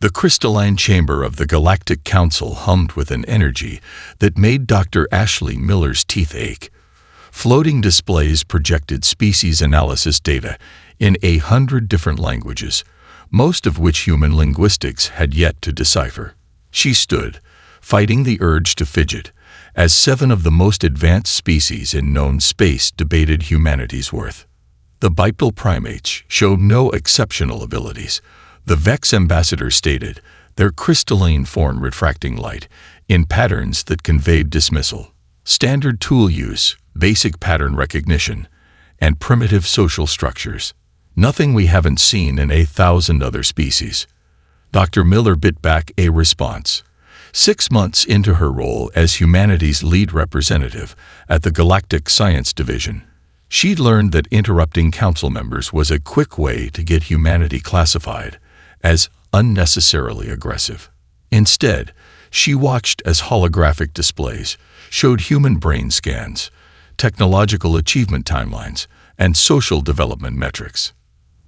The crystalline chamber of the Galactic Council hummed with an energy that made Dr. Ashley Miller's teeth ache. Floating displays projected species analysis data in 100 different languages, most of which human linguistics had yet to decipher. She stood, fighting the urge to fidget, as 7 of the most advanced species in known space debated humanity's worth. The bipedal primates showed no exceptional abilities. The Vex ambassador stated, their crystalline form refracting light in patterns that conveyed dismissal, standard tool use, basic pattern recognition, and primitive social structures. Nothing we haven't seen in 1,000 other species. Dr. Miller bit back a response. 6 months into her role as humanity's lead representative at the Galactic Science Division, she'd learned that interrupting council members was a quick way to get humanity classified as unnecessarily aggressive. Instead, she watched as holographic displays showed human brain scans, technological achievement timelines, and social development metrics.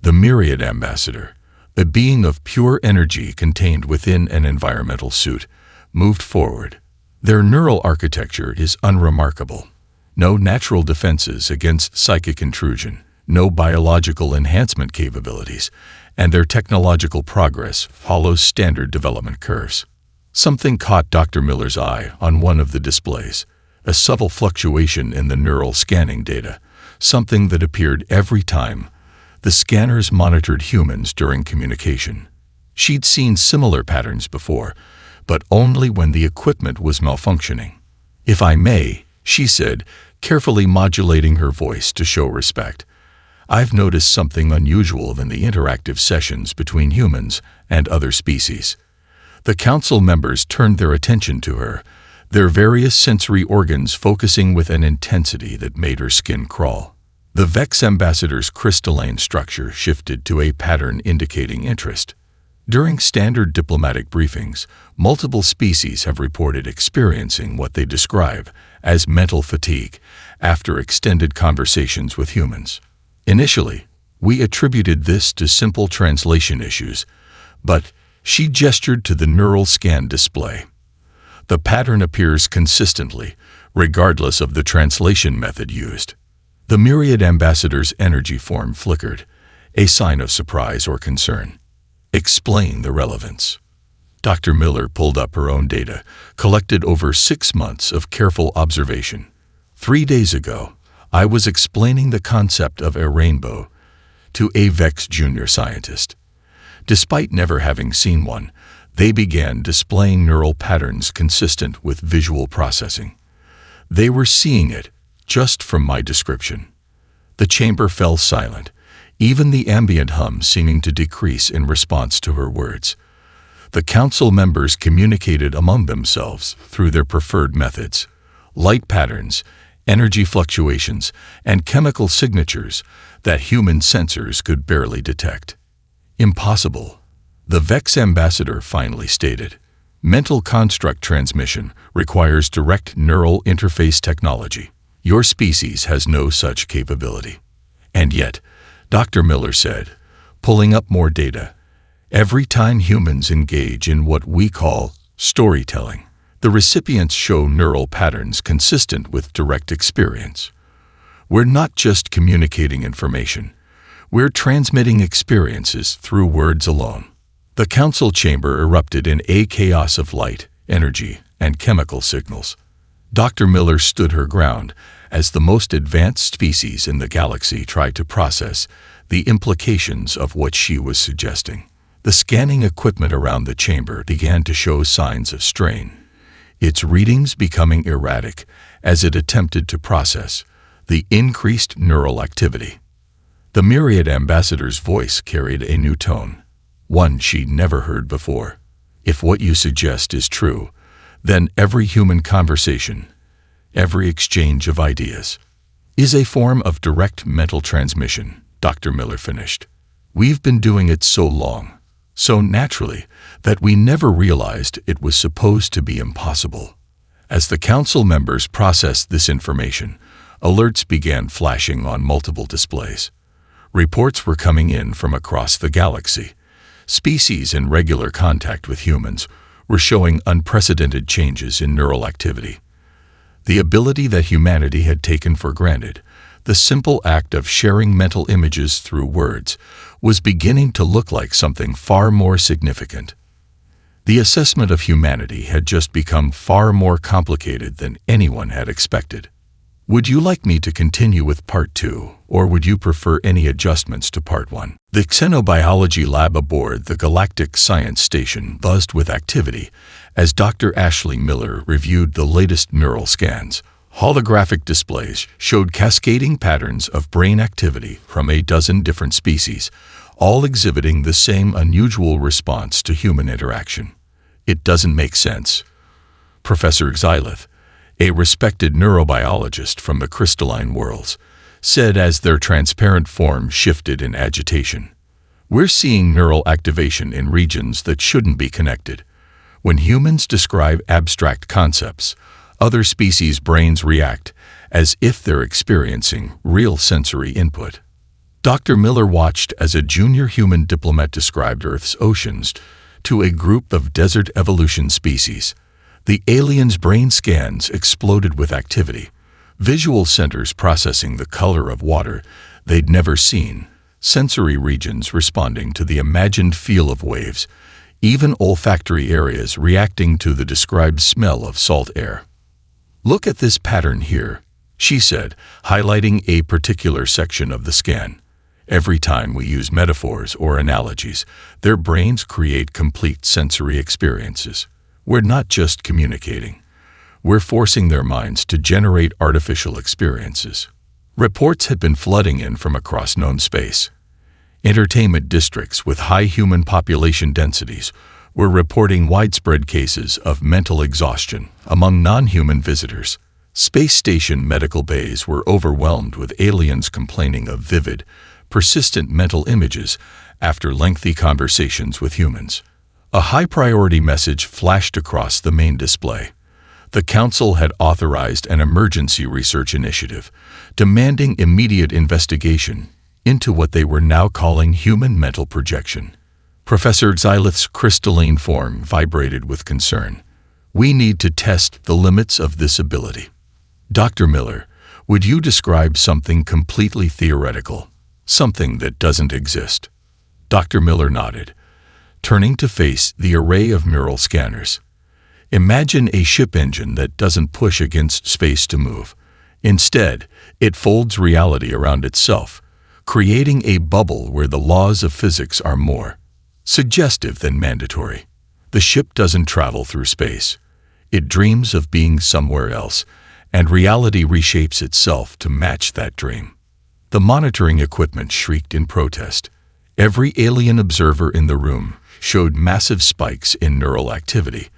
The Myriad Ambassador, a being of pure energy contained within an environmental suit, moved forward. Their neural architecture is unremarkable. No natural defenses against psychic intrusion, no biological enhancement capabilities, and their technological progress follows standard development curves. Something caught Dr. Miller's eye on one of the displays, a subtle fluctuation in the neural scanning data, something that appeared every time the scanners monitored humans during communication. She'd seen similar patterns before, but only when the equipment was malfunctioning. "If I may," she said, carefully modulating her voice to show respect, "I've noticed something unusual in the interactive sessions between humans and other species." The council members turned their attention to her, their various sensory organs focusing with an intensity that made her skin crawl. The Vex ambassador's crystalline structure shifted to a pattern indicating interest. During standard diplomatic briefings, multiple species have reported experiencing what they describe as mental fatigue after extended conversations with humans. Initially, we attributed this to simple translation issues, but she gestured to the neural scan display. The pattern appears consistently, regardless of the translation method used. The Myriad ambassador's energy form flickered, a sign of surprise or concern. "Explain the relevance." Dr. Miller pulled up her own data, collected over 6 months of careful observation. 3 days ago, I was explaining the concept of a rainbow to a Vex junior scientist. Despite never having seen one, they began displaying neural patterns consistent with visual processing. They were seeing it just from my description. The chamber fell silent, even the ambient hum seeming to decrease in response to her words. The council members communicated among themselves through their preferred methods: light patterns, energy fluctuations, and chemical signatures that human sensors could barely detect. "Impossible," the Vex ambassador finally stated. "Mental construct transmission requires direct neural interface technology. Your species has no such capability." And yet, Dr. Miller said, pulling up more data, every time humans engage in what we call storytelling, the recipients show neural patterns consistent with direct experience. We're not just communicating information, we're transmitting experiences through words alone. The council chamber erupted in a chaos of light, energy, and chemical signals. Dr. Miller stood her ground as the most advanced species in the galaxy tried to process the implications of what she was suggesting. The scanning equipment around the chamber began to show signs of strain, its readings becoming erratic as it attempted to process the increased neural activity. The Myriad ambassador's voice carried a new tone, one she'd never heard before. "If what you suggest is true, then every human conversation, every exchange of ideas, is a form of direct mental transmission," Dr. Miller finished. "We've been doing it so long, so naturally, that we never realized it was supposed to be impossible." As the council members processed this information, alerts began flashing on multiple displays. Reports were coming in from across the galaxy, species in regular contact with humans were showing unprecedented changes in neural activity. The ability that humanity had taken for granted, the simple act of sharing mental images through words, was beginning to look like something far more significant. The assessment of humanity had just become far more complicated than anyone had expected. Would you like me to continue with Part 2, or would you prefer any adjustments to Part 1? The xenobiology lab aboard the Galactic Science Station buzzed with activity as Dr. Ashley Miller reviewed the latest neural scans. Holographic displays showed cascading patterns of brain activity from a dozen different species, all exhibiting the same unusual response to human interaction. It doesn't make sense. Professor Xylith, a respected neurobiologist from the crystalline worlds, said as their transparent form shifted in agitation. We're seeing neural activation in regions that shouldn't be connected. When humans describe abstract concepts, other species' brains react as if they're experiencing real sensory input. Dr. Miller watched as a junior human diplomat described Earth's oceans to a group of desert evolution species. The aliens' brain scans exploded with activity, visual centers processing the color of water they'd never seen, sensory regions responding to the imagined feel of waves, even olfactory areas reacting to the described smell of salt air. Look at this pattern here, she said, highlighting a particular section of the scan. Every time we use metaphors or analogies, their brains create complete sensory experiences. We're not just communicating. We're forcing their minds to generate artificial experiences. Reports had been flooding in from across known space. Entertainment districts with high human population densities were reporting widespread cases of mental exhaustion among non-human visitors. Space station medical bays were overwhelmed with aliens complaining of vivid, persistent mental images after lengthy conversations with humans. A high-priority message flashed across the main display. The Council had authorized an emergency research initiative, demanding immediate investigation into what they were now calling human mental projection. Professor Xylith's crystalline form vibrated with concern. We need to test the limits of this ability. Dr. Miller, would you describe something completely theoretical, something that doesn't exist? Dr. Miller nodded, turning to face the array of neural scanners. Imagine a ship engine that doesn't push against space to move. Instead, it folds reality around itself, creating a bubble where the laws of physics are more suggestive than mandatory. The ship doesn't travel through space. It dreams of being somewhere else, and reality reshapes itself to match that dream. The monitoring equipment shrieked in protest. Every alien observer in the room showed massive spikes in neural activity,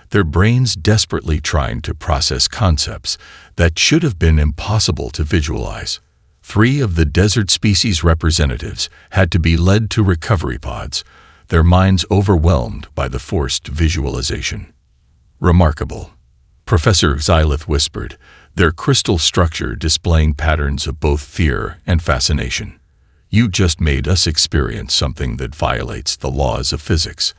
their brains desperately trying to process concepts that should have been impossible to visualize. 3 of the desert species representatives had to be led to recovery pods, their minds overwhelmed by the forced visualization. Remarkable, Professor Xylith whispered, their crystal structure displaying patterns of both fear and fascination. You just made us experience something that violates the laws of physics.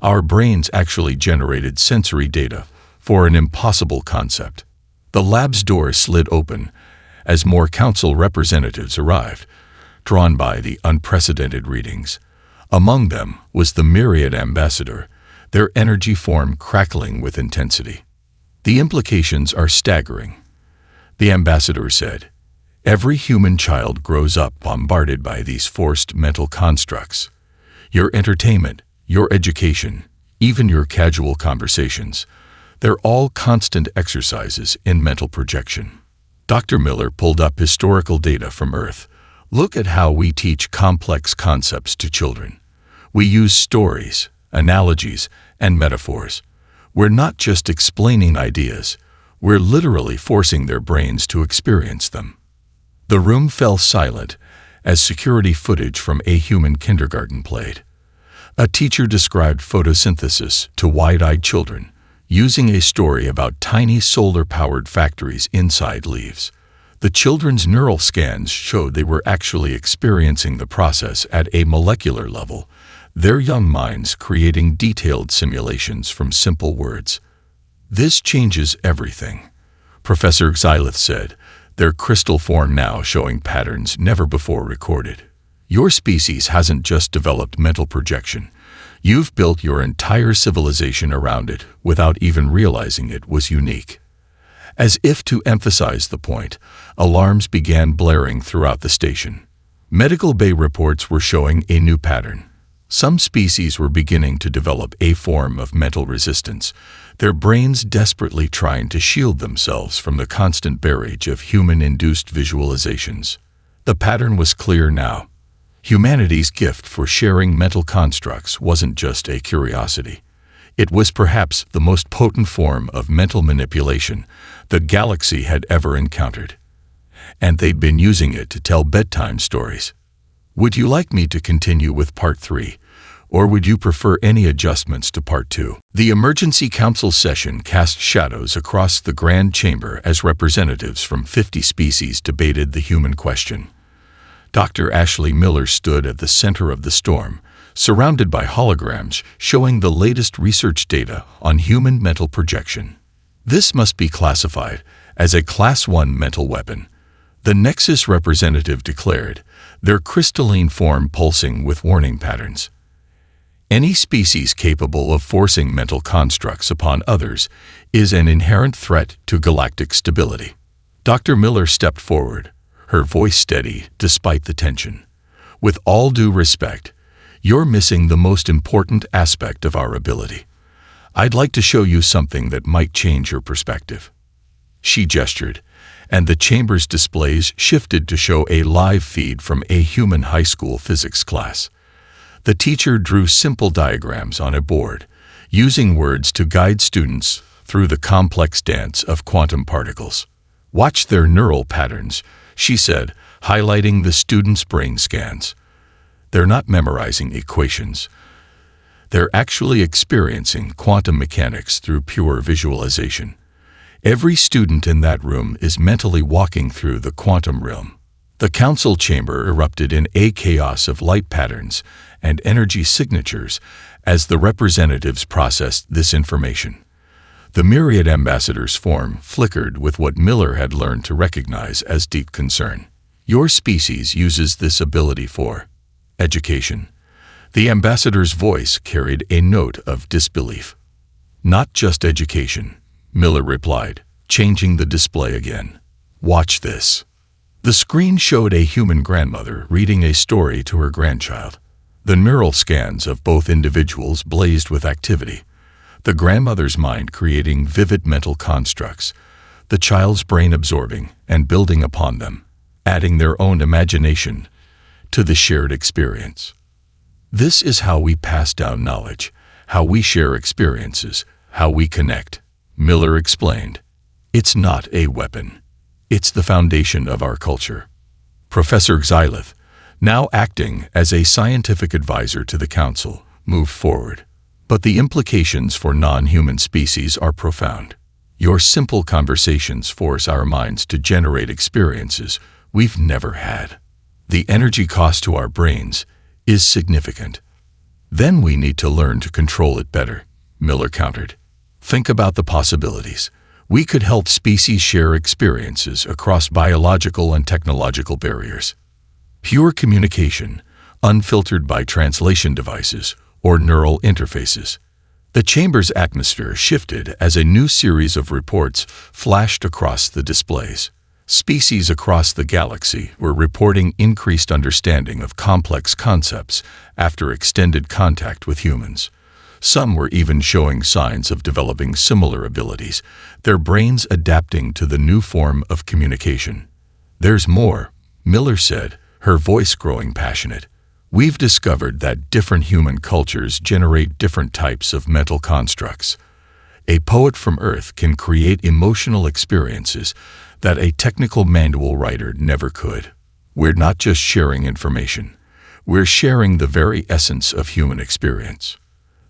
Our brains actually generated sensory data for an impossible concept. The lab's door slid open as more council representatives arrived, drawn by the unprecedented readings. Among them was the Myriad Ambassador, their energy form crackling with intensity. The implications are staggering, the ambassador said. Every human child grows up bombarded by these forced mental constructs. Your entertainment, your education, even your casual conversations, they're all constant exercises in mental projection. Dr. Miller pulled up historical data from Earth. Look at how we teach complex concepts to children. We use stories, analogies, and metaphors. We're not just explaining ideas, we're literally forcing their brains to experience them. The room fell silent as security footage from a human kindergarten played. A teacher described photosynthesis to wide-eyed children, using a story about tiny solar-powered factories inside leaves. The children's neural scans showed they were actually experiencing the process at a molecular level, their young minds creating detailed simulations from simple words. This changes everything, Professor Xylith said, their crystal form now showing patterns never before recorded. Your species hasn't just developed mental projection. You've built your entire civilization around it without even realizing it was unique. As if to emphasize the point, alarms began blaring throughout the station. Medical bay reports were showing a new pattern. Some species were beginning to develop a form of mental resistance, their brains desperately trying to shield themselves from the constant barrage of human-induced visualizations. The pattern was clear now. Humanity's gift for sharing mental constructs wasn't just a curiosity. It was perhaps the most potent form of mental manipulation the galaxy had ever encountered. And they'd been using it to tell bedtime stories. Would you like me to continue with Part 3, or would you prefer any adjustments to Part 2? The Emergency Council session cast shadows across the Grand Chamber as representatives from 50 species debated the human question. Dr. Ashley Miller stood at the center of the storm, surrounded by holograms showing the latest research data on human mental projection. This must be classified as a Class 1 mental weapon, the Nexus representative declared, their crystalline form pulsing with warning patterns. Any species capable of forcing mental constructs upon others is an inherent threat to galactic stability. Dr. Miller stepped forward, her voice steady despite the tension. With all due respect, you're missing the most important aspect of our ability. I'd like to show you something that might change your perspective. She gestured, and the chamber's displays shifted to show a live feed from a human high school physics class. The teacher drew simple diagrams on a board, using words to guide students through the complex dance of quantum particles. Watch their neural patterns, she said, highlighting the students' brain scans. They're not memorizing equations. They're actually experiencing quantum mechanics through pure visualization. Every student in that room is mentally walking through the quantum realm. The council chamber erupted in a chaos of light patterns and energy signatures as the representatives processed this information. The myriad ambassadors' form flickered with what Miller had learned to recognize as deep concern. Your species uses this ability for education. The ambassador's voice carried a note of disbelief. Not just education, Miller replied, changing the display again. Watch this. The screen showed a human grandmother reading a story to her grandchild. The neural scans of both individuals blazed with activity. The grandmother's mind creating vivid mental constructs, the child's brain absorbing and building upon them, adding their own imagination to the shared experience. This is how we pass down knowledge, how we share experiences, how we connect, Miller explained. It's not a weapon. It's the foundation of our culture. Professor Xylith, now acting as a scientific advisor to the council, moved forward. But the implications for non-human species are profound. Your simple conversations force our minds to generate experiences we've never had. The energy cost to our brains is significant. Then we need to learn to control it better, Miller countered. Think about the possibilities. We could help species share experiences across biological and technological barriers. Pure communication, unfiltered by translation devices or neural interfaces. The chamber's atmosphere shifted as a new series of reports flashed across the displays. Species across the galaxy were reporting increased understanding of complex concepts after extended contact with humans. Some were even showing signs of developing similar abilities, their brains adapting to the new form of communication. There's more, Miller said, her voice growing passionate. We've discovered that different human cultures generate different types of mental constructs. A poet from Earth can create emotional experiences that a technical manual writer never could. We're not just sharing information. We're sharing the very essence of human experience.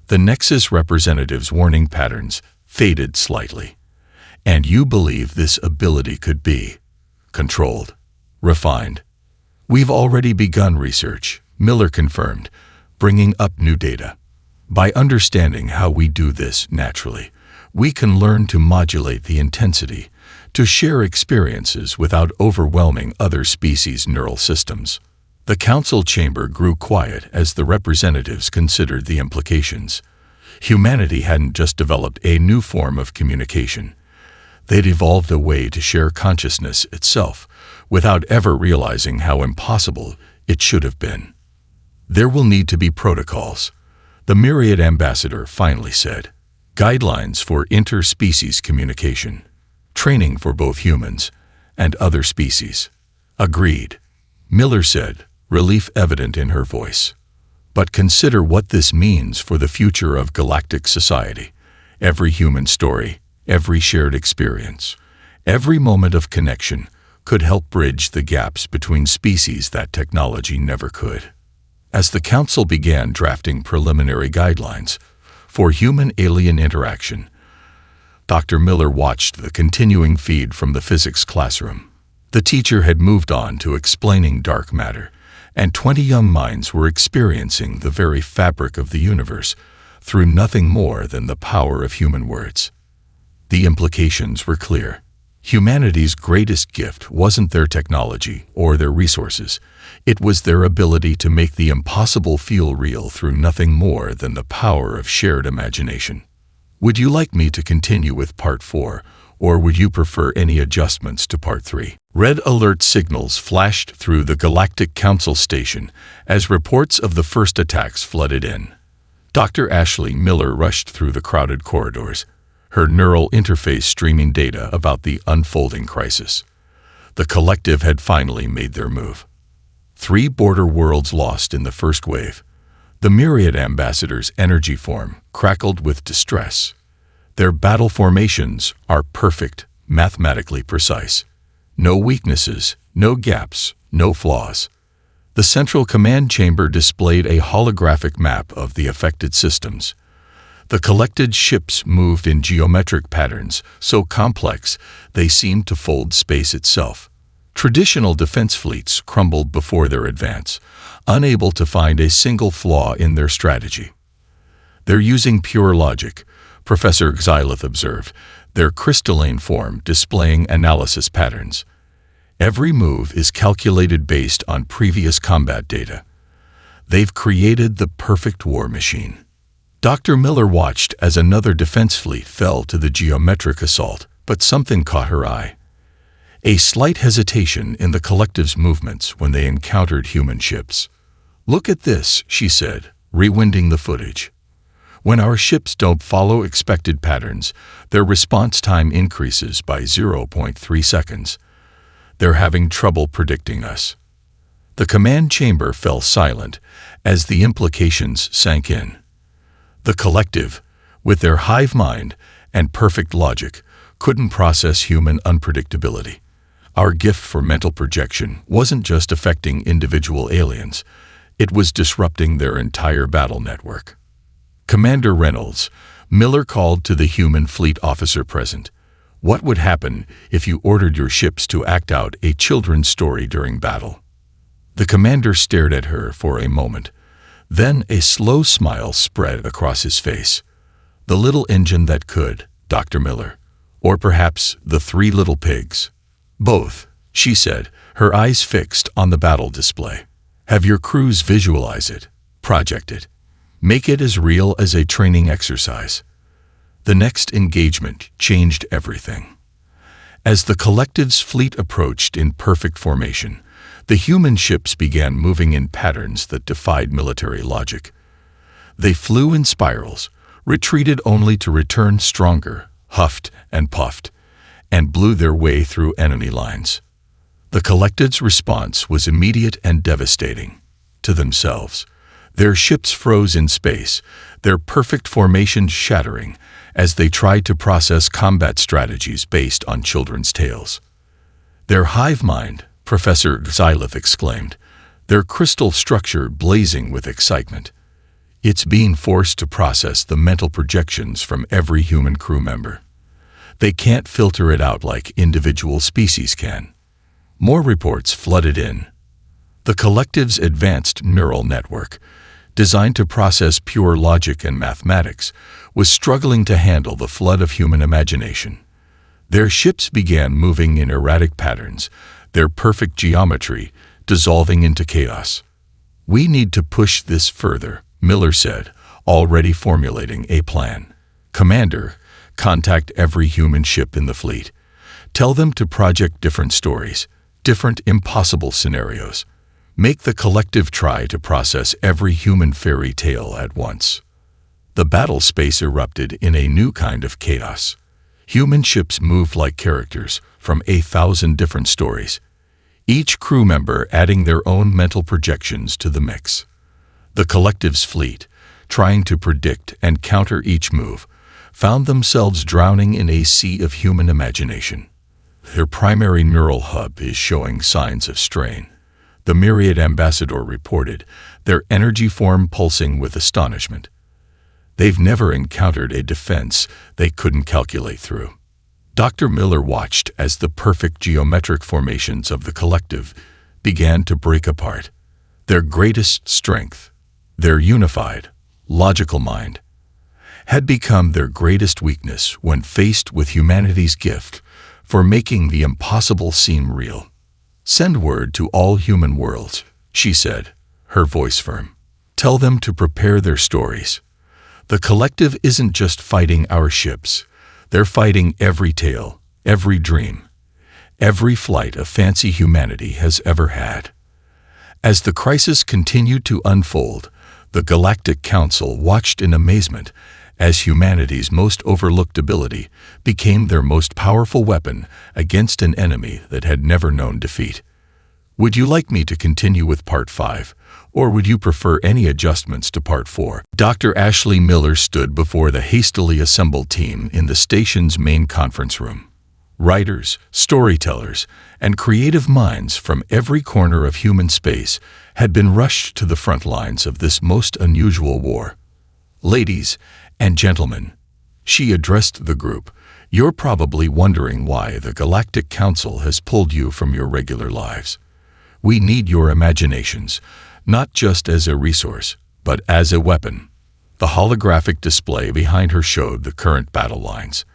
The Nexus representative's warning patterns faded slightly. And you believe this ability could be controlled, refined. We've already begun research, Miller confirmed, bringing up new data. By understanding how we do this naturally, we can learn to modulate the intensity, to share experiences without overwhelming other species' neural systems. The council chamber grew quiet as the representatives considered the implications. Humanity hadn't just developed a new form of communication. They'd evolved a way to share consciousness itself without ever realizing how impossible it should have been. There will need to be protocols, the Myriad ambassador finally said. Guidelines for interspecies communication. Training for both humans and other species. Agreed, Miller said, relief evident in her voice. But consider what this means for the future of galactic society. Every human story, every shared experience, every moment of connection could help bridge the gaps between species that technology never could. As the Council began drafting preliminary guidelines for human-alien interaction, Dr. Miller watched the continuing feed from the physics classroom. The teacher had moved on to explaining dark matter, and 20 young minds were experiencing the very fabric of the universe through nothing more than the power of human words. The implications were clear. Humanity's greatest gift wasn't their technology or their resources. It was their ability to make the impossible feel real through nothing more than the power of shared imagination. Would you like me to continue with Part 4, or would you prefer any adjustments to Part 3? Red alert signals flashed through the Galactic Council station as reports of the first attacks flooded in. Dr. Ashley Miller rushed through the crowded corridors, her neural interface streaming data about the unfolding crisis. The collective had finally made their move. 3 border worlds lost in the first wave. The Myriad ambassador's energy form crackled with distress. Their battle formations are perfect, mathematically precise. No weaknesses, no gaps, no flaws. The central command chamber displayed a holographic map of the affected systems. The collected ships moved in geometric patterns so complex they seemed to fold space itself. Traditional defense fleets crumbled before their advance, unable to find a single flaw in their strategy. They're using pure logic, Professor Xylith observed, their crystalline form displaying analysis patterns. Every move is calculated based on previous combat data. They've created the perfect war machine. Dr. Miller watched as another defense fleet fell to the geometric assault, but something caught her eye. A slight hesitation in the collective's movements when they encountered human ships. "Look at this," she said, rewinding the footage. "When our ships don't follow expected patterns, their response time increases by 0.3 seconds. They're having trouble predicting us." The command chamber fell silent as the implications sank in. The collective, with their hive mind and perfect logic, couldn't process human unpredictability. Our gift for mental projection wasn't just affecting individual aliens, it was disrupting their entire battle network. "Commander Reynolds," Miller called to the human fleet officer present, "what would happen if you ordered your ships to act out a children's story during battle?" The commander stared at her for a moment. Then a slow smile spread across his face. "The little engine that could, Dr. Miller. Or perhaps the 3 little pigs." "Both," she said, her eyes fixed on the battle display. "Have your crews visualize it, project it. Make it as real as a training exercise." The next engagement changed everything. As the collective's fleet approached in perfect formation, the human ships began moving in patterns that defied military logic. They flew in spirals, retreated only to return stronger, huffed and puffed, and blew their way through enemy lines. The collective's response was immediate and devastating. To themselves, their ships froze in space, their perfect formations shattering as they tried to process combat strategies based on children's tales. "Their hive mind," Professor Xylith exclaimed, their crystal structure blazing with excitement. "It's being forced to process the mental projections from every human crew member. They can't filter it out like individual species can." More reports flooded in. The collective's advanced neural network, designed to process pure logic and mathematics, was struggling to handle the flood of human imagination. Their ships began moving in erratic patterns, their perfect geometry dissolving into chaos. "We need to push this further," Miller said, already formulating a plan. "Commander, contact every human ship in the fleet. Tell them to project different stories, different impossible scenarios. Make the collective try to process every human fairy tale at once." The battle space erupted in a new kind of chaos. Human ships moved like characters from 1,000 different stories, each crew member adding their own mental projections to the mix. The collective's fleet, trying to predict and counter each move, found themselves drowning in a sea of human imagination. Their primary neural hub is showing signs of strain, the Myriad ambassador reported, their energy form pulsing with astonishment. They've never encountered a defense they couldn't calculate through. Dr. Miller watched as the perfect geometric formations of the collective began to break apart. Their greatest strength, their unified, logical mind, had become their greatest weakness when faced with humanity's gift for making the impossible seem real. "Send word to all human worlds," she said, her voice firm. "Tell them to prepare their stories. The collective isn't just fighting our ships. They're fighting every tale, every dream, every flight of fancy humanity has ever had." As the crisis continued to unfold, the Galactic Council watched in amazement as humanity's most overlooked ability became their most powerful weapon against an enemy that had never known defeat. "Would you like me to continue with Part 5, or would you prefer any adjustments to Part 4? Dr. Ashley Miller stood before the hastily assembled team in the station's main conference room. Writers, storytellers, and creative minds from every corner of human space had been rushed to the front lines of this most unusual war. "Ladies and gentlemen," she addressed the group, "you're probably wondering why the Galactic Council has pulled you from your regular lives. We need your imaginations, not just as a resource, but as a weapon." The holographic display behind her showed the current battle lines.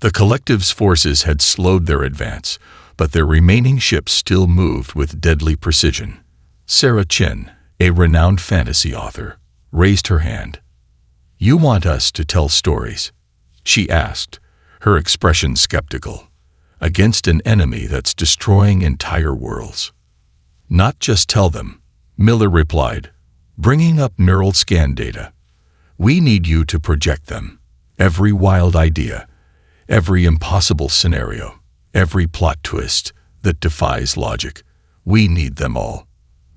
The collective's forces had slowed their advance, but their remaining ships still moved with deadly precision. Sarah Chen, a renowned fantasy author, raised her hand. "You want us to tell stories?" she asked, her expression skeptical. "Against an enemy that's destroying entire worlds." "Not just tell them," Miller replied, bringing up neural scan data. "We need you to project them. Every wild idea, every impossible scenario, every plot twist that defies logic. We need them all."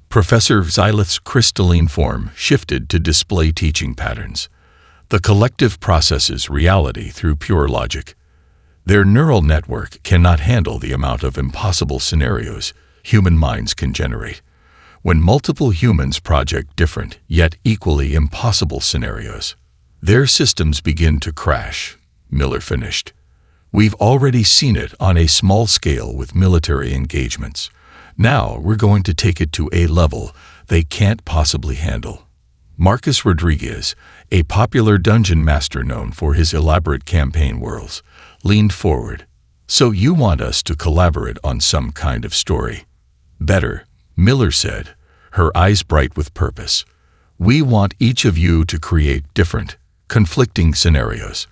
Professor Xylith's crystalline form shifted to display teaching patterns. The collective processes reality through pure logic. Their neural network cannot handle the amount of impossible scenarios human minds can generate. When multiple humans project different yet equally impossible scenarios, their systems begin to crash, Miller finished. "We've already seen it on a small scale with military engagements. Now we're going to take it to a level they can't possibly handle." Marcus Rodriguez, a popular dungeon master known for his elaborate campaign worlds, leaned forward. "So you want us to collaborate on some kind of story?" "Better," Miller said, her eyes bright with purpose. "We want each of you to create different, conflicting scenarios.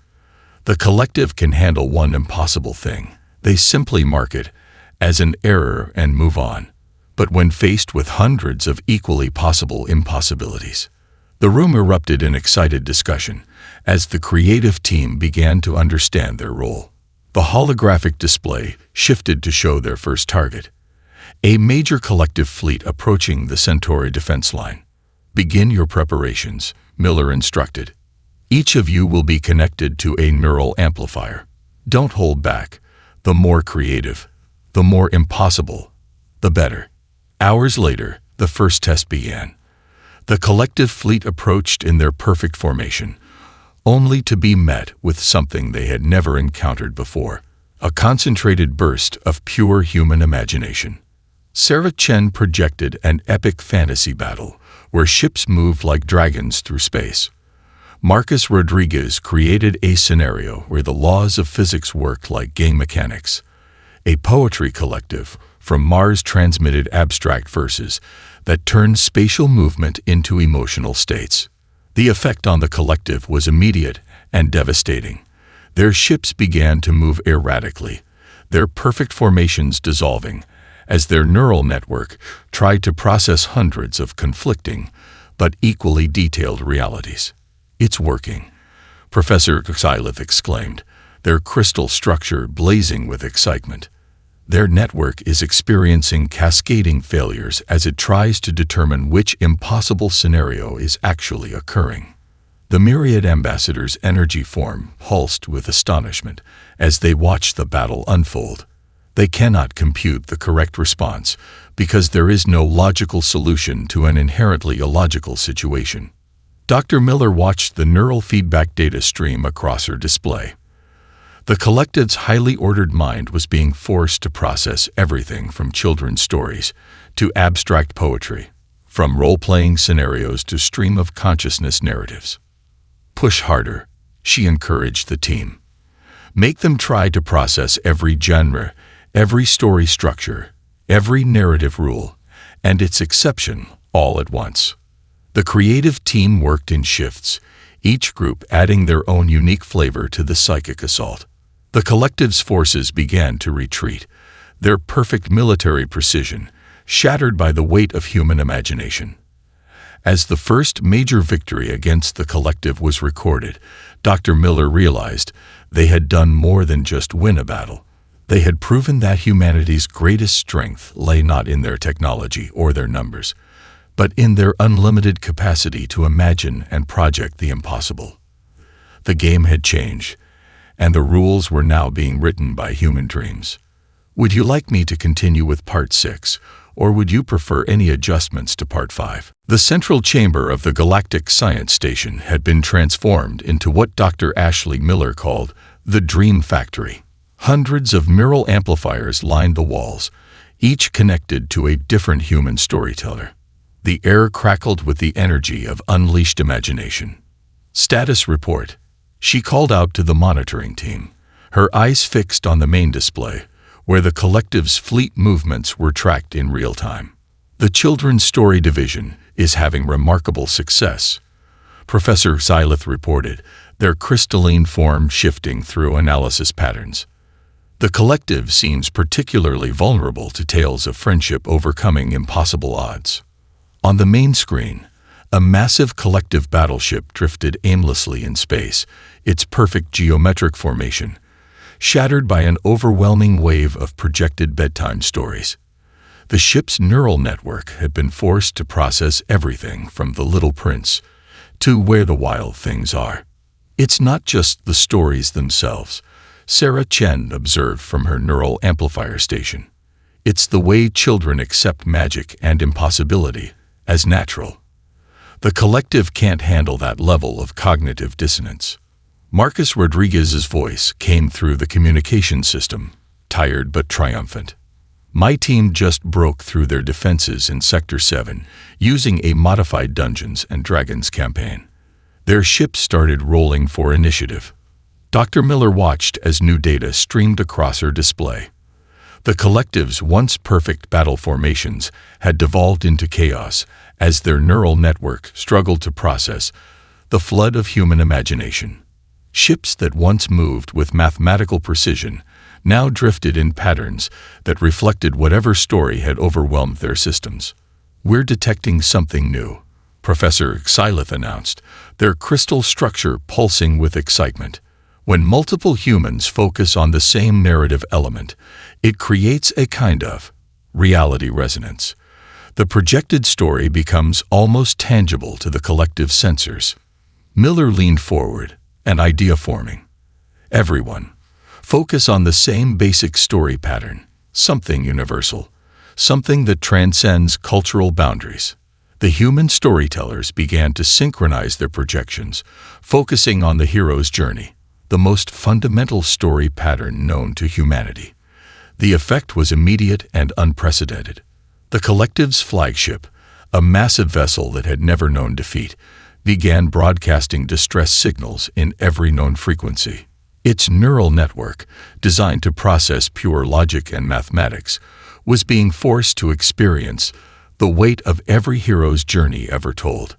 The collective can handle one impossible thing. They simply mark it as an error and move on. But when faced with hundreds of equally possible impossibilities..." The room erupted in excited discussion as the creative team began to understand their role. The holographic display shifted to show their first target, a major collective fleet approaching the Centauri defense line. "Begin your preparations," Miller instructed. "Each of you will be connected to a neural amplifier. Don't hold back. The more creative, the more impossible, the better." Hours later, the first test began. The collective fleet approached in their perfect formation, only to be met with something they had never encountered before, a concentrated burst of pure human imagination. Sarah Chen projected an epic fantasy battle where ships moved like dragons through space. Marcus Rodriguez created a scenario where the laws of physics worked like game mechanics. A poetry collective from Mars transmitted abstract verses that turned spatial movement into emotional states. The effect on the collective was immediate and devastating. Their ships began to move erratically, their perfect formations dissolving, as their neural network tried to process hundreds of conflicting but equally detailed realities. "It's working," Professor Xylith exclaimed, their crystal structure blazing with excitement. Their network is experiencing cascading failures as it tries to determine which impossible scenario is actually occurring. The myriad ambassadors' energy form pulsed with astonishment as they watched the battle unfold. They cannot compute the correct response because there is no logical solution to an inherently illogical situation. Dr. Miller watched the neural feedback data stream across her display. The collective's highly ordered mind was being forced to process everything from children's stories to abstract poetry, from role-playing scenarios to stream-of-consciousness narratives. "Push harder," she encouraged the team. "Make them try to process every genre, every story structure, every narrative rule, and its exception all at once." The creative team worked in shifts, each group adding their own unique flavor to the psychic assault. The collective's forces began to retreat, their perfect military precision shattered by the weight of human imagination. As the first major victory against the collective was recorded, Dr. Miller realized they had done more than just win a battle. They had proven that humanity's greatest strength lay not in their technology or their numbers, but in their unlimited capacity to imagine and project the impossible. The game had changed, and the rules were now being written by human dreams. Would you like me to continue with Part 6, or would you prefer any adjustments to Part 5? The central chamber of the Galactic Science Station had been transformed into what Dr. Ashley Miller called the Dream Factory. Hundreds of mural amplifiers lined the walls, each connected to a different human storyteller. The air crackled with the energy of unleashed imagination. "Status report," she called out to the monitoring team, her eyes fixed on the main display, where the collective's fleet movements were tracked in real time. "The Children's Story Division is having remarkable success," Professor Xylith reported, their crystalline form shifting through analysis patterns. "The collective seems particularly vulnerable to tales of friendship overcoming impossible odds." On the main screen, a massive collective battleship drifted aimlessly in space, its perfect geometric formation shattered by an overwhelming wave of projected bedtime stories. The ship's neural network had been forced to process everything from The Little Prince to Where the Wild Things Are. "It's not just the stories themselves," Sarah Chen observed from her neural amplifier station. "It's the way children accept magic and impossibility as natural. The collective can't handle that level of cognitive dissonance." Marcus Rodriguez's voice came through the communication system, tired but triumphant. "My team just broke through their defenses in Sector 7 using a modified Dungeons & Dragons campaign. Their ship started rolling for initiative." Dr. Miller watched as new data streamed across her display. The collective's once perfect battle formations had devolved into chaos as their neural network struggled to process the flood of human imagination. Ships that once moved with mathematical precision now drifted in patterns that reflected whatever story had overwhelmed their systems. "We're detecting something new," Professor Xylith announced, their crystal structure pulsing with excitement. "When multiple humans focus on the same narrative element, it creates a kind of reality resonance. The projected story becomes almost tangible to the collective sensors." Miller leaned forward, an idea forming. "Everyone, focus on the same basic story pattern, something universal, something that transcends cultural boundaries." The human storytellers began to synchronize their projections, focusing on the hero's journey, the most fundamental story pattern known to humanity. The effect was immediate and unprecedented. The collective's flagship, a massive vessel that had never known defeat, began broadcasting distress signals in every known frequency. Its neural network, designed to process pure logic and mathematics, was being forced to experience the weight of every hero's journey ever told.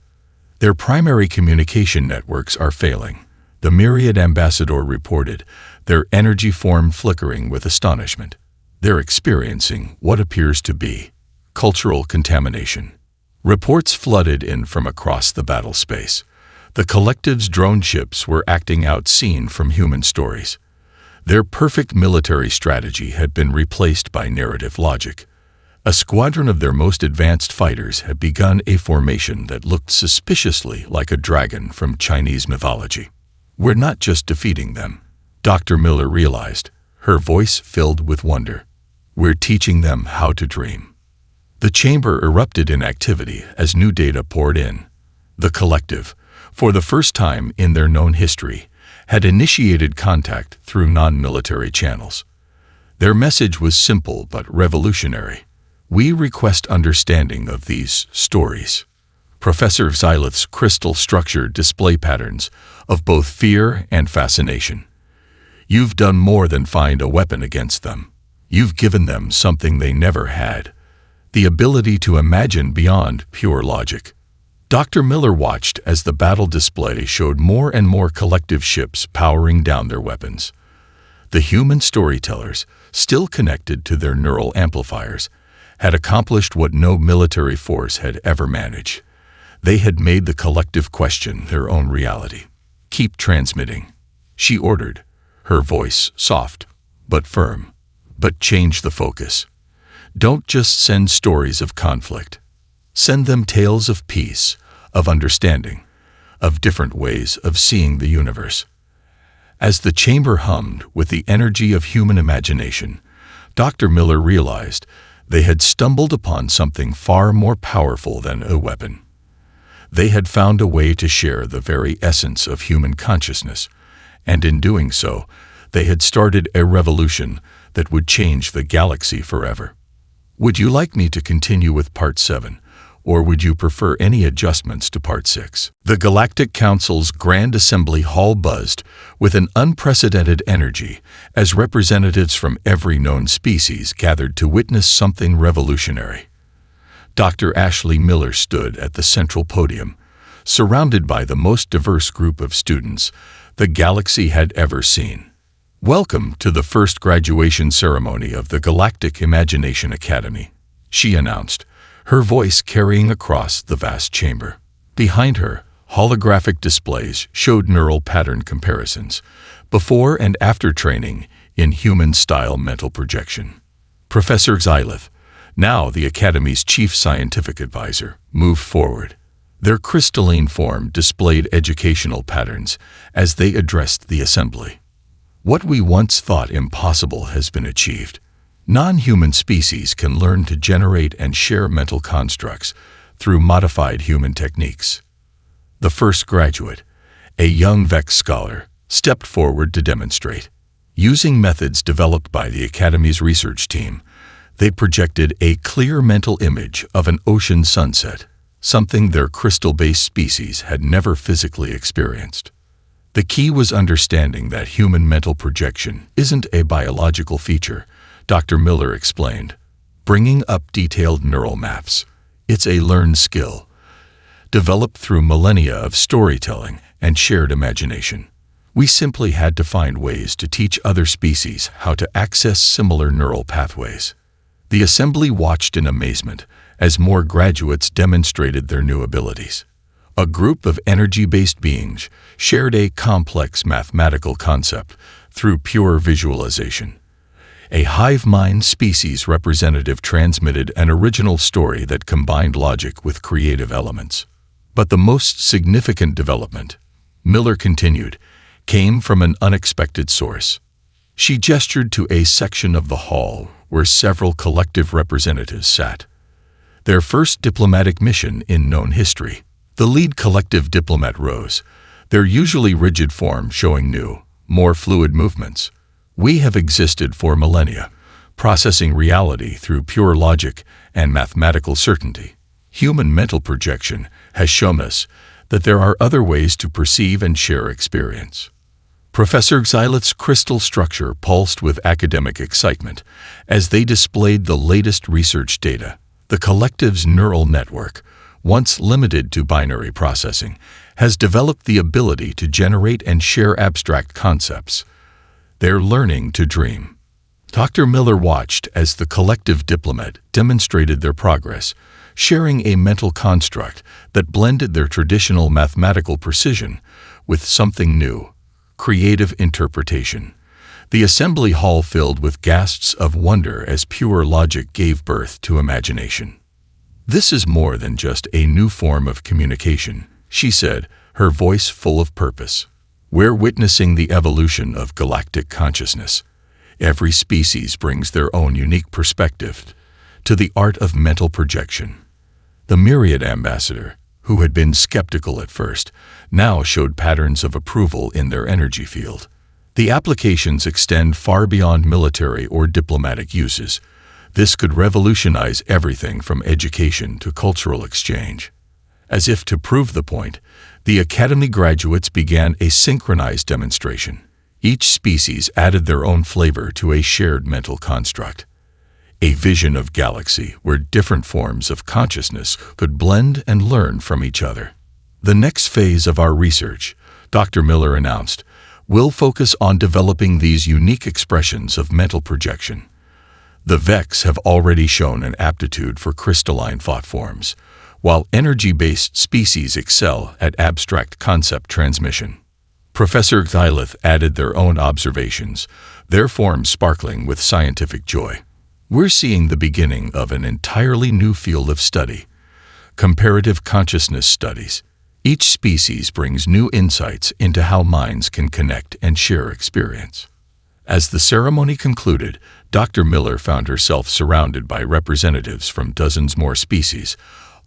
Their primary communication networks are failing, the Myriad ambassador reported, their energy form flickering with astonishment. They're experiencing what appears to be cultural contamination. Reports flooded in from across the battle space. The collective's drone ships were acting out scene from human stories. Their perfect military strategy had been replaced by narrative logic. A squadron of their most advanced fighters had begun a formation that looked suspiciously like a dragon from Chinese mythology. We're not just defeating them, Dr. Miller realized, her voice filled with wonder. We're teaching them how to dream. The chamber erupted in activity as new data poured in. The collective, for the first time in their known history, had initiated contact through non-military channels. Their message was simple but revolutionary. We request understanding of these stories. Professor Xylith's crystal-structured display patterns of both fear and fascination. You've done more than find a weapon against them. You've given them something they never had. The ability to imagine beyond pure logic. Dr. Miller watched as the battle display showed more and more collective ships powering down their weapons. The human storytellers, still connected to their neural amplifiers, had accomplished what no military force had ever managed. They had made the collective question their own reality. Keep transmitting, she ordered, her voice soft but firm. But change the focus. Don't just send stories of conflict. Send them tales of peace, of understanding, of different ways of seeing the universe. As the chamber hummed with the energy of human imagination, Dr. Miller realized they had stumbled upon something far more powerful than a weapon. They had found a way to share the very essence of human consciousness, and in doing so, they had started a revolution that would change the galaxy forever. Would you like me to continue with Part 7, or would you prefer any adjustments to Part 6? The Galactic Council's Grand Assembly Hall buzzed with an unprecedented energy as representatives from every known species gathered to witness something revolutionary. Dr. Ashley Miller stood at the central podium, surrounded by the most diverse group of students the galaxy had ever seen. Welcome to the first graduation ceremony of the Galactic Imagination Academy, she announced, her voice carrying across the vast chamber. Behind her, holographic displays showed neural pattern comparisons, before and after training in human-style mental projection. Professor Xylith, now the Academy's chief scientific advisor, moved forward. Their crystalline form displayed educational patterns as they addressed the assembly. What we once thought impossible has been achieved. Non-human species can learn to generate and share mental constructs through modified human techniques. The first graduate, a young Vex scholar, stepped forward to demonstrate. Using methods developed by the Academy's research team, they projected a clear mental image of an ocean sunset, something their crystal-based species had never physically experienced. The key was understanding that human mental projection isn't a biological feature, Dr. Miller explained, bringing up detailed neural maps. It's a learned skill, developed through millennia of storytelling and shared imagination. We simply had to find ways to teach other species how to access similar neural pathways. The assembly watched in amazement as more graduates demonstrated their new abilities. A group of energy-based beings shared a complex mathematical concept through pure visualization. A hive mind species representative transmitted an original story that combined logic with creative elements. But the most significant development, Miller continued, came from an unexpected source. She gestured to a section of the hall where several collective representatives sat. Their first diplomatic mission in known history. The lead collective diplomat rose, their usually rigid form showing new, more fluid movements. We have existed for millennia, processing reality through pure logic and mathematical certainty, Human mental projection has shown us that there are other ways to perceive and share experience. Professor Xylith's crystal structure pulsed with academic excitement as they displayed the latest research data. The collective's neural network, once limited to binary processing, has developed the ability to generate and share abstract concepts. They're learning to dream. Dr. Miller watched as the collective diplomat demonstrated their progress, sharing a mental construct that blended their traditional mathematical precision with something new: creative interpretation. The assembly hall filled with gasps of wonder as pure logic gave birth to imagination. "This is more than just a new form of communication," she said, her voice full of purpose. "We're witnessing the evolution of galactic consciousness. Every species brings their own unique perspective to the art of mental projection." The Myriad ambassador, who had been skeptical at first, now showed patterns of approval in their energy field. The applications extend far beyond military or diplomatic uses. This could revolutionize everything from education to cultural exchange. As if to prove the point, the Academy graduates began a synchronized demonstration. Each species added their own flavor to a shared mental construct. A vision of galaxy where different forms of consciousness could blend and learn from each other. "The next phase of our research," Dr. Miller announced, "will focus on developing these unique expressions of mental projection. The Vex have already shown an aptitude for crystalline thought forms, while energy-based species excel at abstract concept transmission." Professor Xylith added their own observations, their forms sparkling with scientific joy. "We're seeing the beginning of an entirely new field of study: comparative consciousness studies. Each species brings new insights into how minds can connect and share experience." As the ceremony concluded, Dr. Miller found herself surrounded by representatives from dozens more species,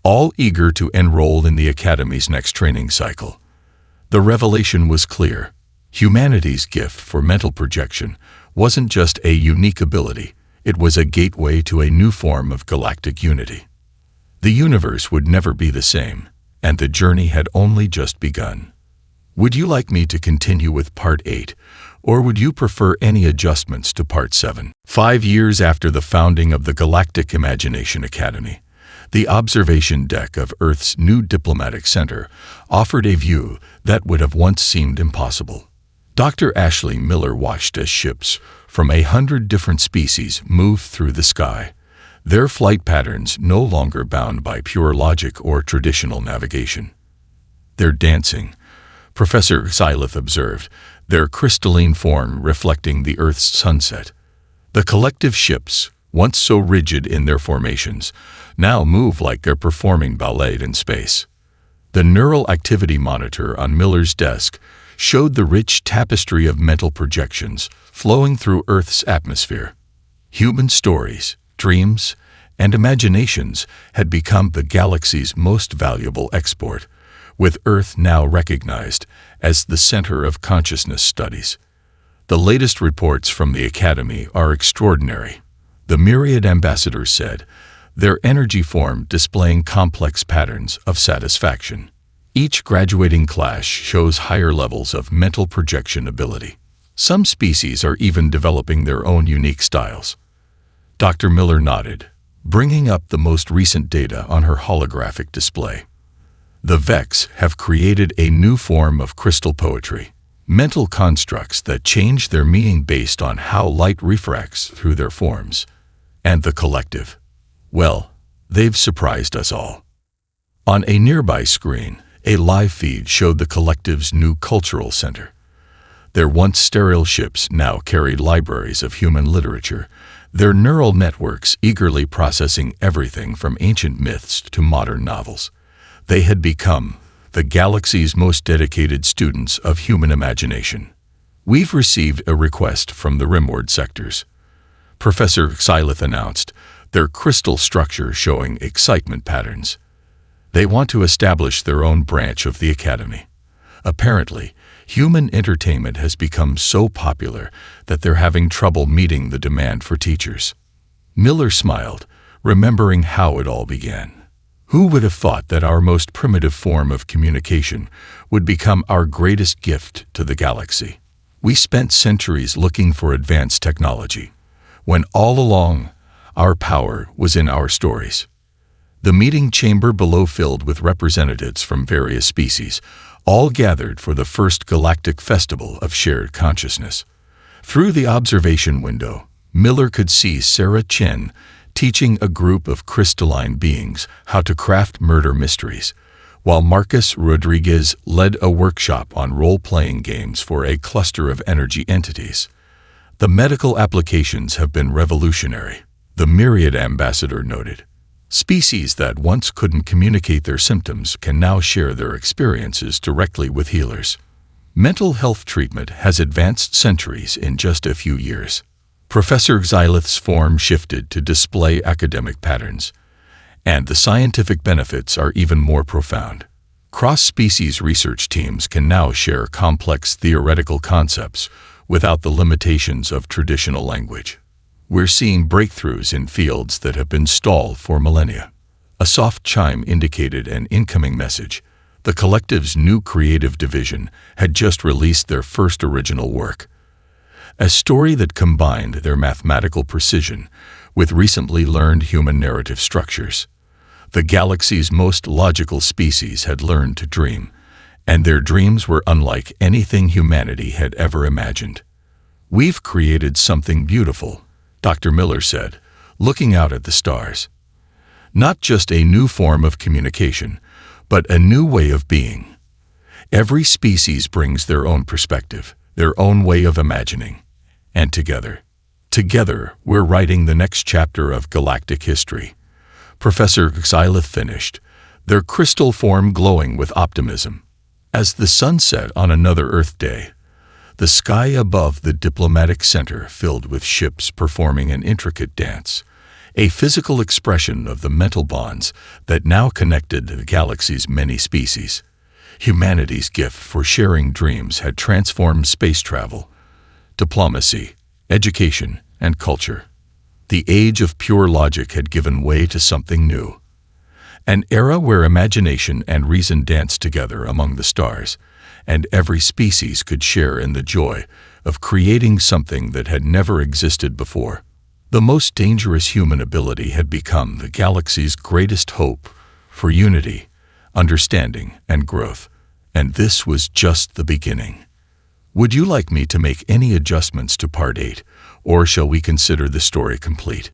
all eager to enroll in the Academy's next training cycle. The revelation was clear. Humanity's gift for mental projection wasn't just a unique ability, it was a gateway to a new form of galactic unity. The universe would never be the same, and the journey had only just begun. Would you like me to continue with Part 8, or would you prefer any adjustments to Part 7? 5 years after the founding of the Galactic Imagination Academy, the observation deck of Earth's new diplomatic center offered a view that would have once seemed impossible. Dr. Ashley Miller watched as ships from 100 different species moved through the sky, their flight patterns no longer bound by pure logic or traditional navigation. "They're dancing," Professor Xylith observed, their crystalline form reflecting the Earth's sunset. The collective ships, once so rigid in their formations, now move like they're performing ballet in space. The neural activity monitor on Miller's desk showed the rich tapestry of mental projections flowing through Earth's atmosphere. Human stories, dreams, and imaginations had become the galaxy's most valuable export, with Earth now recognized as the center of consciousness studies. The latest reports from the Academy are extraordinary, the Myriad ambassadors said, their energy form displaying complex patterns of satisfaction. Each graduating class shows higher levels of mental projection ability. Some species are even developing their own unique styles. Dr. Miller nodded, bringing up the most recent data on her holographic display. The Vex have created a new form of crystal poetry, mental constructs that change their meaning based on how light refracts through their forms. And the collective? Well, they've surprised us all. On a nearby screen, a live feed showed the collective's new cultural center. Their once sterile ships now carried libraries of human literature, their neural networks eagerly processing everything from ancient myths to modern novels. They had become the galaxy's most dedicated students of human imagination. "We've received a request from the Rimward sectors," Professor Xylith announced, their crystal structure showing excitement patterns. They want to establish their own branch of the Academy. Apparently, human entertainment has become so popular that they're having trouble meeting the demand for teachers. Miller smiled, remembering how it all began. Who would have thought that our most primitive form of communication would become our greatest gift to the galaxy? We spent centuries looking for advanced technology, when all along our power was in our stories. The meeting chamber below filled with representatives from various species, all gathered for the first Galactic Festival of Shared Consciousness. Through the observation window, Miller could see Sarah Chen teaching a group of crystalline beings how to craft murder mysteries, while Marcus Rodriguez led a workshop on role-playing games for a cluster of energy entities. The medical applications have been revolutionary, the Myriad ambassador noted. Species that once couldn't communicate their symptoms can now share their experiences directly with healers. Mental health treatment has advanced centuries in just a few years. Professor Xylith's form shifted to display academic patterns, and the scientific benefits are even more profound. Cross-species research teams can now share complex theoretical concepts without the limitations of traditional language. We're seeing breakthroughs in fields that have been stalled for millennia. A soft chime indicated an incoming message. The collective's new creative division had just released their first original work, a story that combined their mathematical precision with recently learned human narrative structures. The galaxy's most logical species had learned to dream, and their dreams were unlike anything humanity had ever imagined. "We've created something beautiful," Dr. Miller said, looking out at the stars. "Not just a new form of communication, but a new way of being. Every species brings their own perspective, their own way of imagining. And together, we're writing the next chapter of galactic history." Professor Xylith finished, their crystal form glowing with optimism. As the sun set on another Earth day, the sky above the diplomatic center filled with ships performing an intricate dance, a physical expression of the mental bonds that now connected the galaxy's many species. Humanity's gift for sharing dreams had transformed space travel, diplomacy, education, and culture. The age of pure logic had given way to something new. An era where imagination and reason danced together among the stars, and every species could share in the joy of creating something that had never existed before. The most dangerous human ability had become the galaxy's greatest hope for unity, understanding, and growth. And this was just the beginning. Would you like me to make any adjustments to Part 8, or shall we consider the story complete?